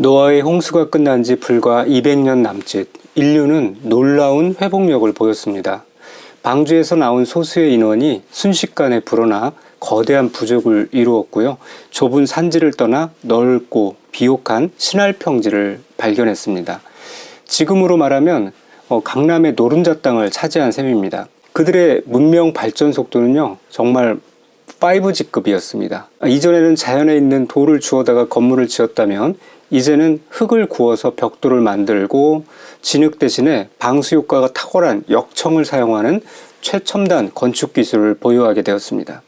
노아의 홍수가 끝난 지 불과 200년 남짓, 인류는 놀라운 회복력을 보였습니다. 방주에서 나온 소수의 인원이 순식간에 불어나 거대한 부족을 이루었고요. 좁은 산지를 떠나 넓고 비옥한 신할 평지를 발견했습니다. 지금으로 말하면 강남의 노른자 땅을 차지한 셈입니다. 그들의 문명 발전 속도는요, 정말 5G급이었습니다. 이전에는 자연에 있는 돌을 주워다가 건물을 지었다면 이제는 흙을 구워서 벽돌을 만들고 진흙 대신에 방수 효과가 탁월한 역청을 사용하는 최첨단 건축 기술을 보유하게 되었습니다.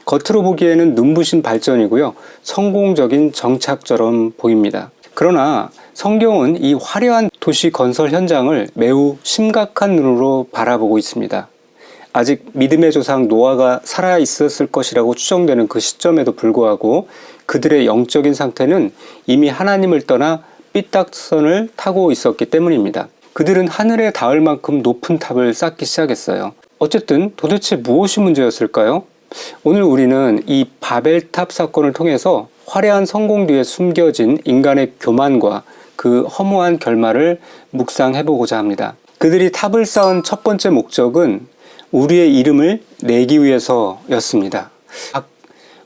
겉으로 보기에는 눈부신 발전이고요, 성공적인 정착처럼 보입니다. 그러나 성경은 이 화려한 도시 건설 현장을 매우 심각한 눈으로 바라보고 있습니다. 아직 믿음의 조상 노아가 살아 있었을 것이라고 추정되는 그 시점에도 불구하고 그들의 영적인 상태는 이미 하나님을 떠나 삐딱선을 타고 있었기 때문입니다. 그들은 하늘에 닿을 만큼 높은 탑을 쌓기 시작했어요. 어쨌든 도대체 무엇이 문제였을까요? 오늘 우리는 이 바벨탑 사건을 통해서 화려한 성공 뒤에 숨겨진 인간의 교만과 그 허무한 결말을 묵상해보고자 합니다. 그들이 탑을 쌓은 첫 번째 목적은 우리의 이름을 내기 위해서였습니다.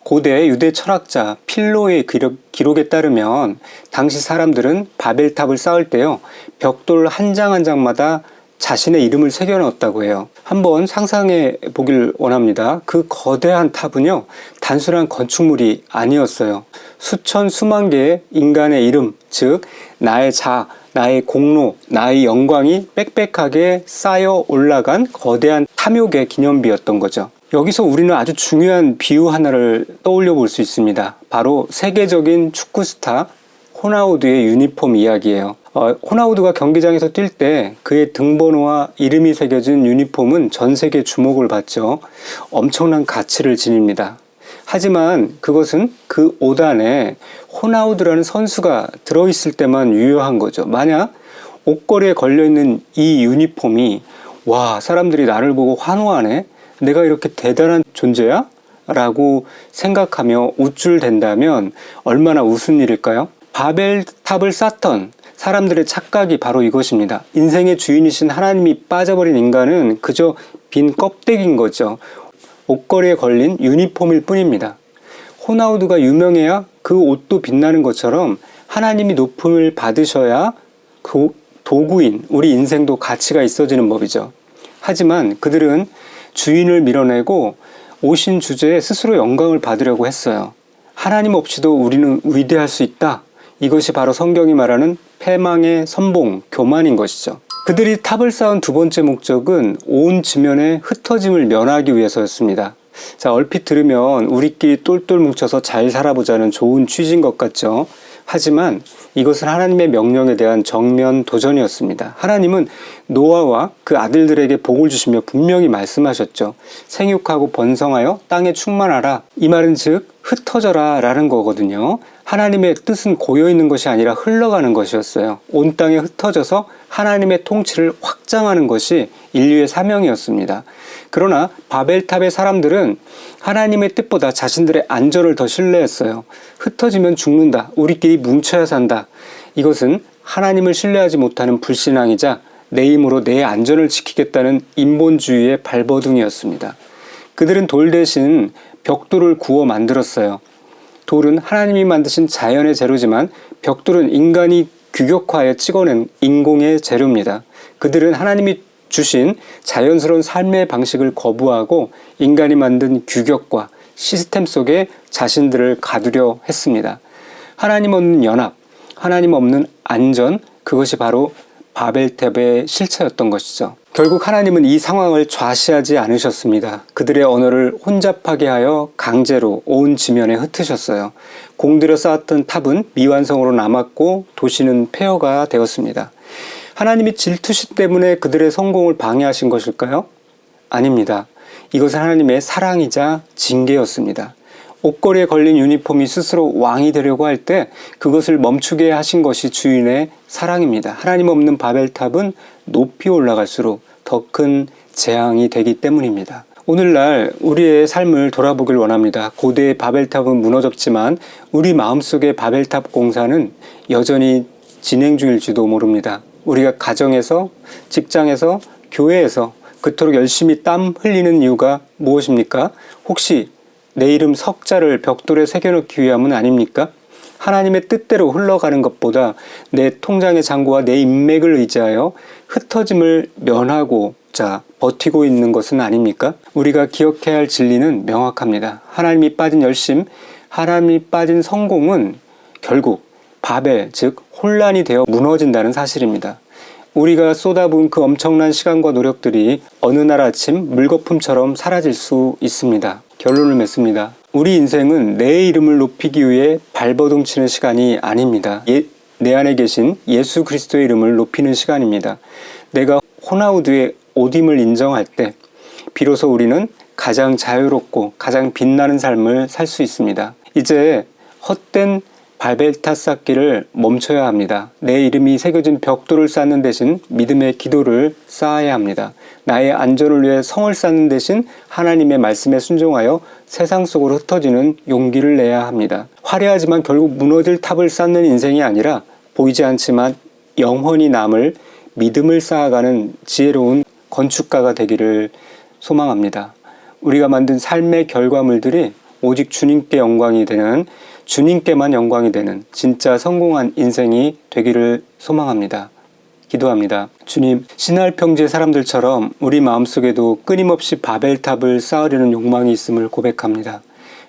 고대 유대 철학자 필로의 기록에 따르면 당시 사람들은 바벨탑을 쌓을 때요, 벽돌 한 장 한 장마다 자신의 이름을 새겨 넣었다고 해요. 한번 상상해 보길 원합니다. 그 거대한 탑은요, 단순한 건축물이 아니었어요. 수천 수만 개의 인간의 이름, 즉 나의 자, 나의 공로, 나의 영광이 빽빽하게 쌓여 올라간 거대한 탐욕의 기념비였던 거죠. 여기서 우리는 아주 중요한 비유 하나를 떠올려 볼 수 있습니다. 바로 세계적인 축구 스타 호나우두의 유니폼 이야기예요. 호나우두가 경기장에서 뛸 때 그의 등번호와 이름이 새겨진 유니폼은 전 세계 주목을 받죠. 엄청난 가치를 지닙니다. 하지만 그것은 그 옷 안에 호나우두라는 선수가 들어있을 때만 유효한 거죠. 만약 옷걸이에 걸려있는 이 유니폼이 와, 사람들이 나를 보고 환호하네? 내가 이렇게 대단한 존재야? 라고 생각하며 우쭐댄다면 얼마나 우스운 일일까요? 바벨탑을 쌓던 사람들의 착각이 바로 이것입니다. 인생의 주인이신 하나님이 빠져버린 인간은 그저 빈 껍데기인 거죠. 옷걸이에 걸린 유니폼일 뿐입니다. 호나우두가 유명해야 그 옷도 빛나는 것처럼 하나님이 높음을 받으셔야 그 도구인 우리 인생도 가치가 있어지는 법이죠. 하지만 그들은 주인을 밀어내고 오신 주제에 스스로 영광을 받으려고 했어요. 하나님 없이도 우리는 위대할 수 있다. 이것이 바로 성경이 말하는 패망의 선봉, 교만인 것이죠. 그들이 탑을 쌓은 두 번째 목적은 온 지면의 흩어짐을 면하기 위해서였습니다. 자, 얼핏 들으면 우리끼리 똘똘 뭉쳐서 잘 살아보자는 좋은 취지인 것 같죠. 하지만 이것은 하나님의 명령에 대한 정면 도전이었습니다. 하나님은 노아와 그 아들들에게 복을 주시며 분명히 말씀하셨죠. 생육하고 번성하여 땅에 충만하라. 이 말은 즉 흩어져라 라는 거거든요. 하나님의 뜻은 고여있는 것이 아니라 흘러가는 것이었어요. 온 땅에 흩어져서 하나님의 통치를 확장하는 것이 인류의 사명이었습니다. 그러나 바벨탑의 사람들은 하나님의 뜻보다 자신들의 안전을 더 신뢰했어요. 흩어지면 죽는다. 우리끼리 뭉쳐야 산다. 이것은 하나님을 신뢰하지 못하는 불신앙이자 내 힘으로 내 안전을 지키겠다는 인본주의의 발버둥이었습니다. 그들은 돌 대신 벽돌을 구워 만들었어요. 돌은 하나님이 만드신 자연의 재료지만 벽돌은 인간이 규격화해 찍어낸 인공의 재료입니다. 그들은 하나님이 주신 자연스러운 삶의 방식을 거부하고 인간이 만든 규격과 시스템 속에 자신들을 가두려 했습니다. 하나님 없는 연합, 하나님 없는 안전, 그것이 바로 바벨탑의 실체였던 것이죠. 결국 하나님은 이 상황을 좌시하지 않으셨습니다. 그들의 언어를 혼잡하게 하여 강제로 온 지면에 흩으셨어요. 공들여 쌓았던 탑은 미완성으로 남았고 도시는 폐허가 되었습니다. 하나님이 질투심 때문에 그들의 성공을 방해하신 것일까요? 아닙니다. 이것은 하나님의 사랑이자 징계였습니다. 옷걸이에 걸린 유니폼이 스스로 왕이 되려고 할 때 그것을 멈추게 하신 것이 주인의 사랑입니다. 하나님 없는 바벨탑은 높이 올라갈수록 더 큰 재앙이 되기 때문입니다. 오늘날 우리의 삶을 돌아보길 원합니다. 고대의 바벨탑은 무너졌지만 우리 마음속의 바벨탑 공사는 여전히 진행 중일지도 모릅니다. 우리가 가정에서, 직장에서, 교회에서 그토록 열심히 땀 흘리는 이유가 무엇입니까? 혹시 내 이름 석자를 벽돌에 새겨넣기 위함은 아닙니까? 하나님의 뜻대로 흘러가는 것보다 내 통장의 잔고와 내 인맥을 의지하여 흩어짐을 면하고자 버티고 있는 것은 아닙니까? 우리가 기억해야 할 진리는 명확합니다. 하나님이 빠진 열심, 하나님이 빠진 성공은 결국 바벨, 즉 혼란이 되어 무너진다는 사실입니다. 우리가 쏟아부은 그 엄청난 시간과 노력들이 어느 날 아침 물거품처럼 사라질 수 있습니다. 결론을 맺습니다. 우리 인생은 내 이름을 높이기 위해 발버둥 치는 시간이 아닙니다. 내 안에 계신 예수 그리스도의 이름을 높이는 시간입니다. 내가 호나우두의 오딤을 인정할 때 비로소 우리는 가장 자유롭고 가장 빛나는 삶을 살 수 있습니다. 이제 헛된 바벨탑 쌓기를 멈춰야 합니다. 내 이름이 새겨진 벽돌을 쌓는 대신 믿음의 기도를 쌓아야 합니다. 나의 안전을 위해 성을 쌓는 대신 하나님의 말씀에 순종하여 세상 속으로 흩어지는 용기를 내야 합니다. 화려하지만 결국 무너질 탑을 쌓는 인생이 아니라 보이지 않지만 영원히 남을 믿음을 쌓아가는 지혜로운 건축가가 되기를 소망합니다. 우리가 만든 삶의 결과물들이 오직 주님께 영광이 되는, 주님께만 영광이 되는 진짜 성공한 인생이 되기를 소망합니다. 기도합니다. 주님, 신할 평지의 사람들처럼 우리 마음속에도 끊임없이 바벨탑을 쌓으려는 욕망이 있음을 고백합니다.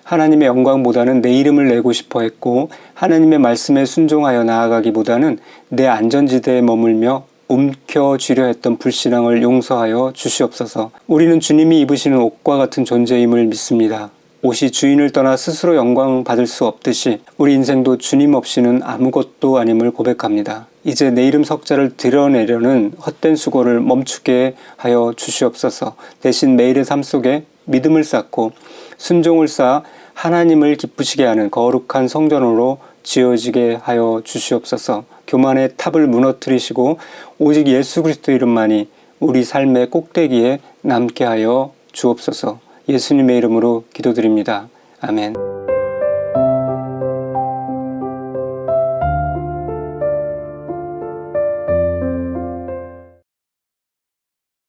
하나님의 영광보다는 내 이름을 내고 싶어 했고 하나님의 말씀에 순종하여 나아가기보다는 내 안전지대에 머물며 움켜쥐려 했던 불신앙을 용서하여 주시옵소서. 우리는 주님이 입으시는 옷과 같은 존재임을 믿습니다. 옷이 주인을 떠나 스스로 영광 받을 수 없듯이 우리 인생도 주님 없이는 아무것도 아님을 고백합니다. 이제 내 이름 석자를 드러내려는 헛된 수고를 멈추게 하여 주시옵소서. 대신 매일의 삶 속에 믿음을 쌓고 순종을 쌓아 하나님을 기쁘시게 하는 거룩한 성전으로 지어지게 하여 주시옵소서. 교만의 탑을 무너뜨리시고 오직 예수 그리스도 이름만이 우리 삶의 꼭대기에 남게 하여 주옵소서. 예수님의 이름으로 기도드립니다. 아멘.